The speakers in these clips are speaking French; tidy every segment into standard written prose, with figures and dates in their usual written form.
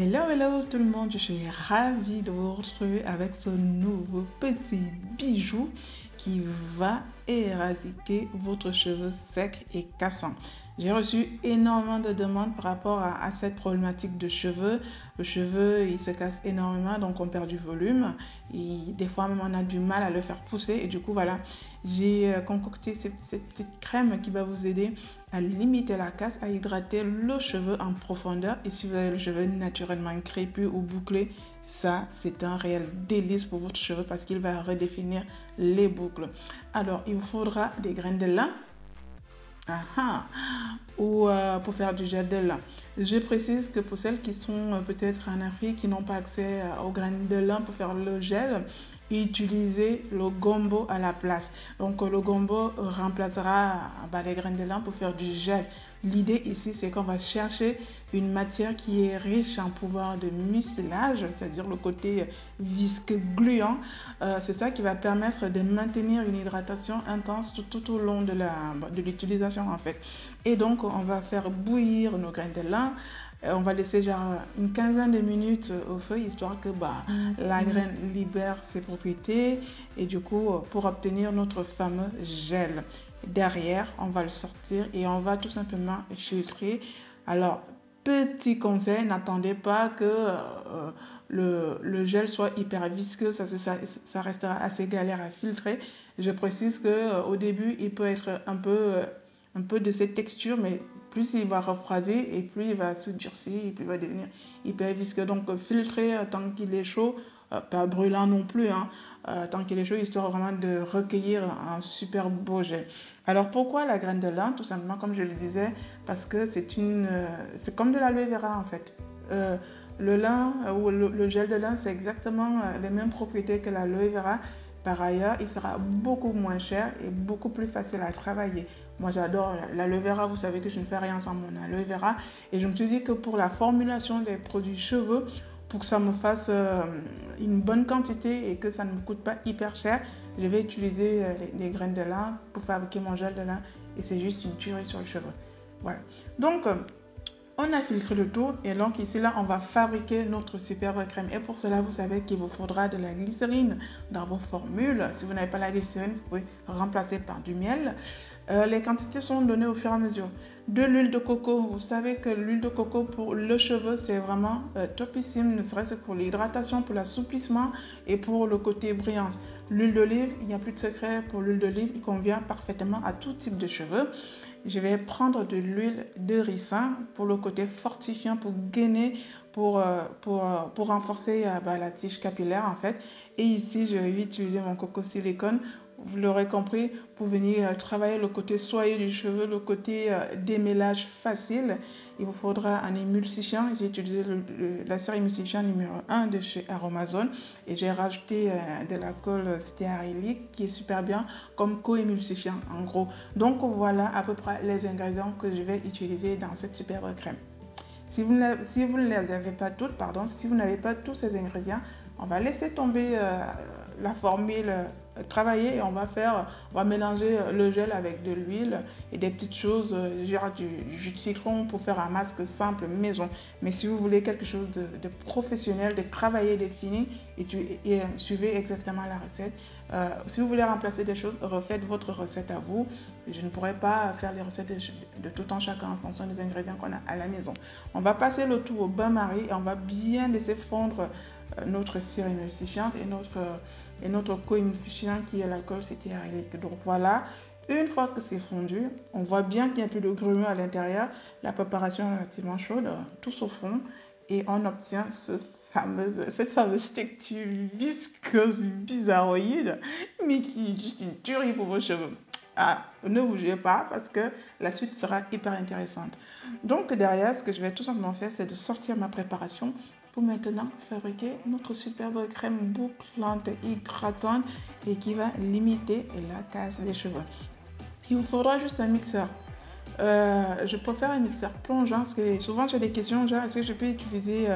Hello tout le monde, je suis ravie de vous retrouver avec ce nouveau petit bijou qui va éradiquer votre cheveu sec et cassant. J'ai reçu énormément de demandes par rapport à cette problématique de cheveux. Le cheveu, il se casse énormément, donc on perd du volume. Et des fois même, on a du mal à le faire pousser. Et du coup, voilà, j'ai concocté cette petite crème qui va vous aider à limiter la casse, à hydrater le cheveu en profondeur. Et si vous avez le cheveu naturellement crépus ou bouclé, ça, c'est un réel délice pour votre cheveu parce qu'il va redéfinir les boucles. Alors, il vous faudra des graines de lin. Ou pour faire du gel de lin. Je précise que pour celles qui sont peut-être en Afrique, qui n'ont pas accès aux graines de lin pour faire le gel, utilisez le gombo à la place. Donc le gombo remplacera les graines de lin pour faire du gel. L'idée ici, c'est qu'on va chercher une matière qui est riche en pouvoir de mucilage, c'est-à-dire le côté visqueux gluant. C'est ça qui va permettre de maintenir une hydratation intense tout au long de l'utilisation en fait. Et donc, on va faire bouillir nos graines de lin. On va laisser genre une quinzaine de minutes au feu, histoire que la graine libère ses propriétés et du coup, pour obtenir notre fameux gel. Derrière, on va le sortir et on va tout simplement filtrer. Alors, petit conseil, n'attendez pas que le gel soit hyper visqueux, ça restera assez galère à filtrer. Je précise qu'au début, il peut être un peu de cette texture, mais plus il va refroidir et plus il va se durcir et plus il va devenir hyper visqueux. Donc, filtrez tant qu'il est chaud, pas brûlant non plus, tant qu'il est chaud, histoire vraiment de recueillir un super beau gel. Alors, pourquoi la graine de lin? Tout simplement, comme je le disais, parce que c'est comme de l'aloe vera en fait. Le lin ou le gel de lin, c'est exactement les mêmes propriétés que l'aloe vera. Par ailleurs, il sera beaucoup moins cher et beaucoup plus facile à travailler. Moi, j'adore l'aloe vera. Vous savez que je ne fais rien sans mon aloe vera. Et je me suis dit que pour la formulation des produits cheveux, pour que ça me fasse une bonne quantité et que ça ne me coûte pas hyper cher, je vais utiliser les graines de lin pour fabriquer mon gel de lin. Et c'est juste une tuerie sur le cheveu. Voilà. Donc, on a filtré le tout et donc ici là on va fabriquer notre superbe crème et pour cela vous savez qu'il vous faudra de la glycérine dans vos formules. Si vous n'avez pas la glycérine, vous pouvez remplacer par du miel. Les quantités sont données au fur et à mesure. De l'huile de coco, vous savez que l'huile de coco pour le cheveu c'est vraiment topissime, ne serait-ce que pour l'hydratation, pour l'assouplissement et pour le côté brillance. L'huile d'olive, il n'y a plus de secret pour l'huile d'olive, il convient parfaitement à tout type de cheveux. Je vais prendre de l'huile de ricin pour le côté fortifiant, pour gainer, pour renforcer la tige capillaire en fait. Et ici, je vais utiliser mon coco silicone, vous l'aurez compris, pour venir travailler le côté soyeux du cheveu, le côté démêlage facile. Il vous faudra un émulsifiant. J'ai utilisé la série émulsifiant numéro 1 de chez Aromazone et j'ai rajouté de la colle stéarylique qui est super bien comme co-émulsifiant en gros. Donc voilà à peu près les ingrédients que je vais utiliser dans cette superbe crème. Si vous ne les avez pas toutes, si vous n'avez pas tous ces ingrédients, on va laisser tomber la formule travailler et on va mélanger le gel avec de l'huile et des petites choses, genre du jus de citron pour faire un masque simple maison. Mais si vous voulez quelque chose de professionnel, de travailler, de fini, et suivez exactement la recette. Si vous voulez remplacer des choses, refaites votre recette à vous. Je ne pourrais pas faire les recettes de tout en chacun en fonction des ingrédients qu'on a à la maison. On va passer le tout au bain-marie et on va bien laisser fondre notre cire émulsifiante et notre co-émulsifiant qui est la colle stéarylique. Donc voilà, une fois que c'est fondu, on voit bien qu'il n'y a plus de grumeaux à l'intérieur. La préparation est relativement chaude, tout au fond, et on obtient cette fameuse texture visqueuse, bizarroïde, mais qui est juste une tuerie pour vos cheveux. Ne bougez pas parce que la suite sera hyper intéressante. Donc derrière, ce que je vais tout simplement faire, c'est de sortir ma préparation pour maintenant fabriquer notre superbe crème bouclante, hydratante et qui va limiter la casse des cheveux. Il vous faudra juste un mixeur. Je préfère un mixeur plongeant parce que souvent j'ai des questions genre est-ce que je peux utiliser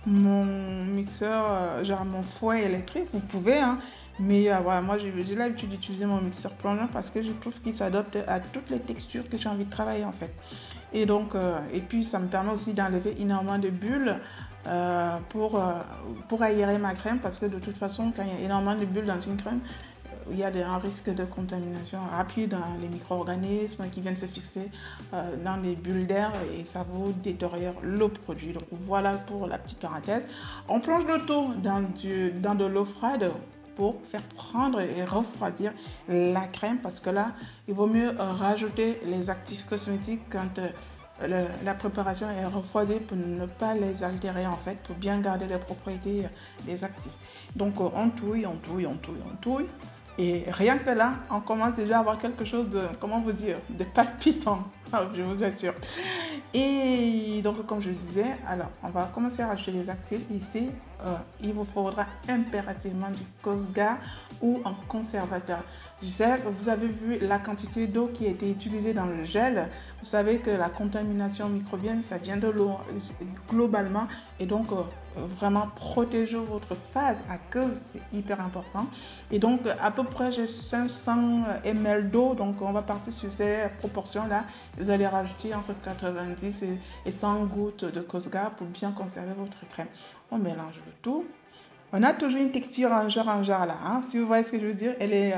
mon mixeur, genre mon fouet électrique? Vous pouvez, mais voilà, moi j'ai l'habitude d'utiliser mon mixeur plongeant parce que je trouve qu'il s'adapte à toutes les textures que j'ai envie de travailler en fait. Et donc, et puis ça me permet aussi d'enlever énormément de bulles pour aérer ma crème, parce que de toute façon, quand il y a énormément de bulles dans une crème, il y a un risque de contamination rapide dans les micro-organismes qui viennent se fixer dans les bulles d'air et ça vous détériore le produit. Donc voilà pour la petite parenthèse. On plonge le tout dans de l'eau froide pour faire prendre et refroidir la crème, parce que là, il vaut mieux rajouter les actifs cosmétiques quand la préparation est refroidie pour ne pas les altérer en fait, pour bien garder les propriétés des actifs. Donc on touille. Et rien que là, on commence déjà à avoir quelque chose de, comment vous dire, de palpitant, je vous assure. Et donc, comme je le disais, alors, on va commencer à rajouter les actifs. Ici, il vous faudra impérativement du Cosgar ou un conservateur. Je sais que vous avez vu la quantité d'eau qui a été utilisée dans le gel. Vous savez que la contamination microbienne, ça vient de l'eau globalement. Et donc, vraiment protéger votre phase aqueuse, c'est hyper important. Et donc, à peu près, j'ai 500 ml d'eau. Donc, on va partir sur ces proportions-là. Vous allez rajouter entre 90 et 100 gouttes de Cosgar pour bien conserver votre crème. On mélange le tout. On a toujours une texture en genre là. Hein? Si vous voyez ce que je veux dire, elle est,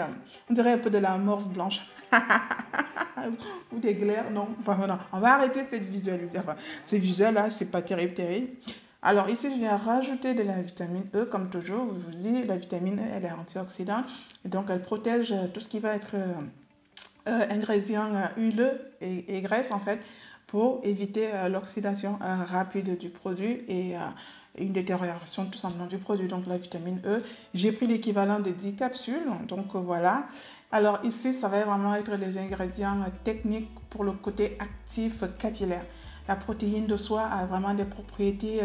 on dirait un peu de la morve blanche. Ou des glaires, non. Enfin, non. On va arrêter cette visualité. Enfin, ce visuel-là, c'est pas terrible. Alors ici, je viens rajouter de la vitamine E, comme toujours. Je vous dis, la vitamine E, elle est antioxydante. Et donc, elle protège tout ce qui va être ingrédients huileux et graisses, en fait, pour éviter l'oxydation rapide du produit et une détérioration tout simplement du produit. Donc la vitamine E, j'ai pris l'équivalent de 10 capsules, donc voilà. Alors ici, ça va vraiment être les ingrédients techniques pour le côté actif capillaire. La protéine de soie a vraiment des propriétés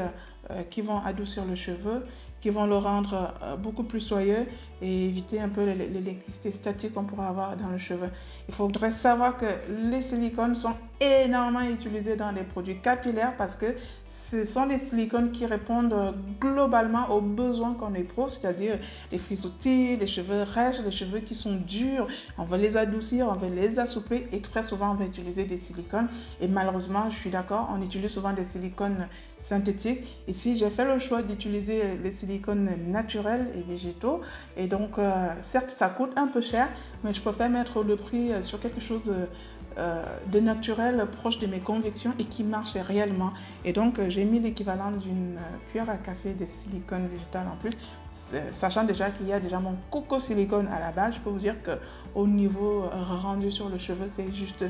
qui vont adoucir le cheveu, qui vont le rendre beaucoup plus soyeux et éviter un peu l'électricité statique qu'on pourrait avoir dans le cheveu. Il faudrait savoir que les silicones sont énormément utilisés dans les produits capillaires parce que ce sont les silicones qui répondent globalement aux besoins qu'on éprouve, c'est-à-dire les frisottis, les cheveux rêches, les cheveux qui sont durs. On veut les adoucir, on veut les assouplir et très souvent on va utiliser des silicones. Et malheureusement, je suis d'accord, on utilise souvent des silicones synthétiques. Ici, j'ai fait le choix d'utiliser les silicones naturels et végétaux. Et donc, certes, ça coûte un peu cher, mais je préfère mettre le prix sur quelque chose de naturel, proche de mes convictions et qui marche réellement. Et donc, j'ai mis l'équivalent d'une cuillère à café de silicone végétal en plus, sachant déjà qu'il y a déjà mon coco silicone à la base. Je peux vous dire qu'au niveau rendu sur le cheveu, c'est juste...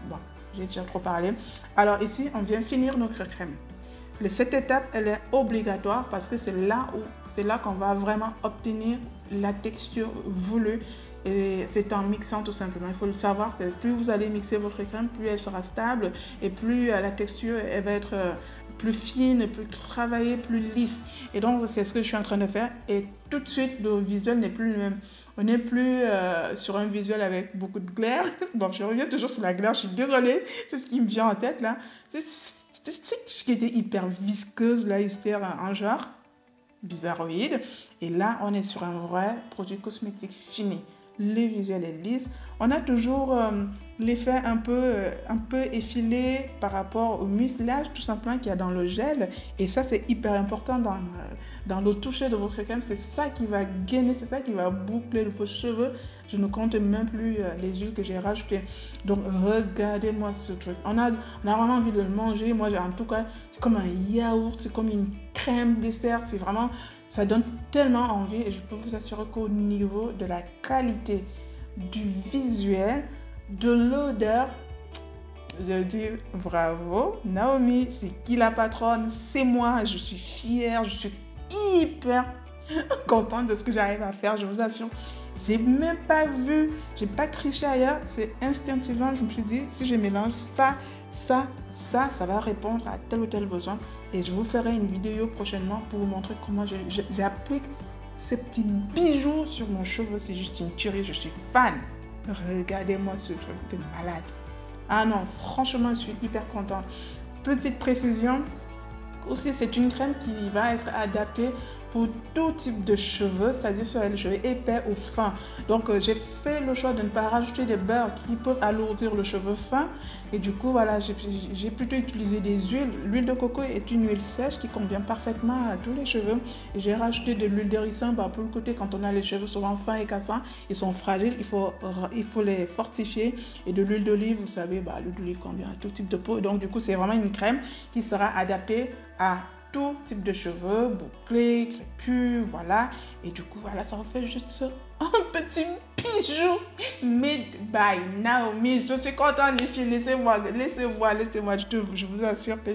Bon, j'ai déjà trop parlé. Alors ici, on vient finir notre crème. Cette étape, elle est obligatoire parce que c'est là qu'on va vraiment obtenir la texture voulue. Et c'est en mixant tout simplement. Il faut le savoir que plus vous allez mixer votre crème, plus elle sera stable et plus la texture elle va être plus fine, plus travaillée, plus lisse. Et donc, c'est ce que je suis en train de faire. Et tout de suite, le visuel n'est plus le même. On n'est plus sur un visuel avec beaucoup de glaire. Bon, je reviens toujours sur la glaire. Je suis désolée. C'est ce qui me vient en tête là. C'est ce qui était hyper visqueuse là, ici en genre bizarroïde. Et là, on est sur un vrai produit cosmétique fini. Le visuel est lisse. On a toujours l'effet un peu effilé par rapport au mucilage tout simplement qu'il y a dans le gel. Et ça, c'est hyper important dans le toucher de votre crème. C'est ça qui va gainer, c'est ça qui va boucler vos cheveux. Je ne compte même plus les huiles que j'ai rajoutées. Donc, regardez-moi ce truc. On a vraiment envie de le manger. Moi, en tout cas, c'est comme un yaourt, c'est comme une crème dessert. C'est vraiment... Ça donne tellement envie et je peux vous assurer qu'au niveau de la qualité du visuel, de l'odeur, je dis bravo. Naomi, c'est qui la patronne? C'est moi. Je suis fière, je suis hyper contente de ce que j'arrive à faire, je vous assure. J'ai même pas vu, j'ai pas triché ailleurs. C'est instinctivement, je me suis dit, si je mélange ça va répondre à tel ou tel besoin. Et je vous ferai une vidéo prochainement pour vous montrer comment j'applique ces petits bijoux sur mon cheveu. C'est juste une tuerie, je suis fan. Regardez-moi ce truc de malade. Ah non, franchement, je suis hyper contente. Petite précision, aussi c'est une crème qui va être adaptée pour tout type de cheveux, c'est-à-dire sur les cheveux épais ou fins. Donc, j'ai fait le choix de ne pas rajouter des beurres qui peuvent alourdir le cheveu fin. Et du coup, voilà, j'ai plutôt utilisé des huiles. L'huile de coco est une huile sèche qui convient parfaitement à tous les cheveux. Et j'ai rajouté de l'huile de ricin pour le côté quand on a les cheveux souvent fins et cassants. Ils sont fragiles, il faut les fortifier. Et de l'huile d'olive, vous savez, l'huile d'olive convient à tout type de peau. Donc, du coup, c'est vraiment une crème qui sera adaptée à tout type de cheveux, bouclés, crépus, voilà. Et du coup, voilà, ça en fait juste un petit bijou made by Naomi. Je suis contente, les filles. Laissez-moi. Je vous assure que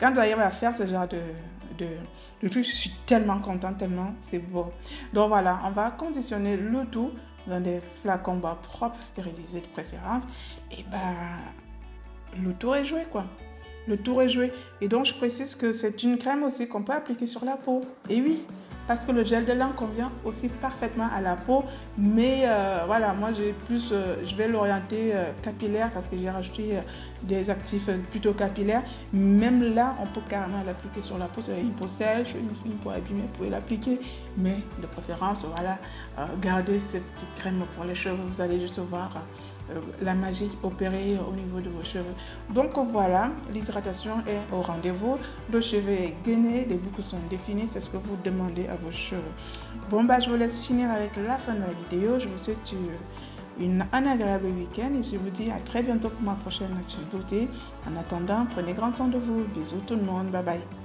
quand j'arrive à faire ce genre de truc, je suis tellement contente, tellement c'est beau. Donc voilà, on va conditionner le tout dans des flacons propres, stérilisés de préférence. Et le tour est joué, quoi. Le tour est joué. Et donc, je précise que c'est une crème aussi qu'on peut appliquer sur la peau. Et oui, parce que le gel de lin convient aussi parfaitement à la peau. Mais voilà, moi, je vais l'orienter capillaire parce que j'ai rajouté des actifs plutôt capillaires. Même là, on peut carrément l'appliquer sur la peau. C'est une peau sèche, une peau abîmée, vous pouvez l'appliquer. Mais de préférence, voilà, gardez cette petite crème pour les cheveux. Vous allez juste voir la magie opérée au niveau de vos cheveux. Donc voilà, l'hydratation est au rendez-vous. Le cheveu est gainé, les boucles sont définies, c'est ce que vous demandez à vos cheveux. Bon, je vous laisse finir avec la fin de la vidéo. Je vous souhaite un agréable week-end et je vous dis à très bientôt pour ma prochaine astuce beauté. En attendant, prenez grand soin de vous. Bisous tout le monde, bye bye.